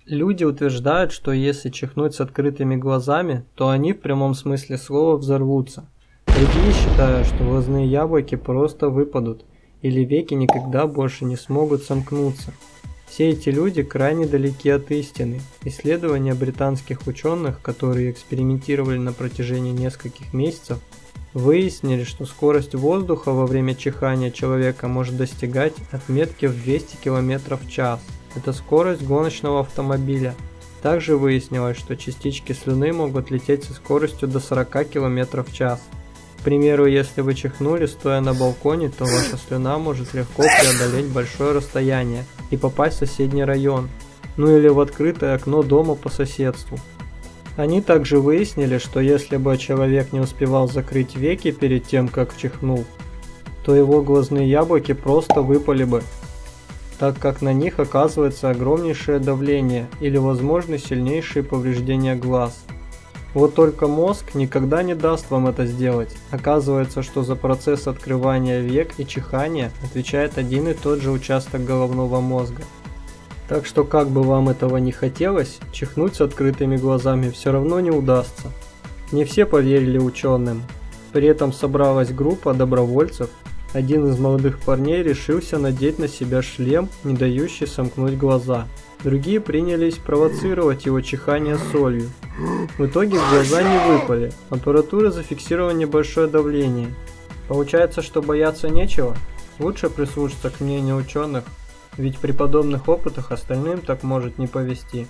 Люди утверждают, что если чихнуть с открытыми глазами, то они в прямом смысле слова взорвутся. Другие считают, что глазные яблоки просто выпадут, или веки никогда больше не смогут сомкнуться. Все эти люди крайне далеки от истины. Исследования британских ученых, которые экспериментировали на протяжении нескольких месяцев, выяснили, что скорость воздуха во время чихания человека может достигать отметки в 200 км в час. Это скорость гоночного автомобиля. Также выяснилось, что частички слюны могут лететь со скоростью до 40 км в час. К примеру, если вы чихнули, стоя на балконе, то ваша слюна может легко преодолеть большое расстояние и попасть в соседний район, ну или в открытое окно дома по соседству. Они также выяснили, что если бы человек не успевал закрыть веки перед тем, как чихнул, то его глазные яблоки просто выпали бы, так как на них оказывается огромнейшее давление или возможны сильнейшие повреждения глаз. Вот только мозг никогда не даст вам это сделать. Оказывается, что за процесс открывания век и чихания отвечает один и тот же участок головного мозга. Так что как бы вам этого не хотелось, чихнуть с открытыми глазами все равно не удастся. Не все поверили ученым. При этом собралась группа добровольцев. Один из молодых парней решился надеть на себя шлем, не дающий сомкнуть глаза. Другие принялись провоцировать его чихание солью. В итоге глаза не выпали. Аппаратура зафиксировала небольшое давление. Получается, что бояться нечего? Лучше прислушаться к мнению ученых, ведь при подобных опытах остальным так может не повезти.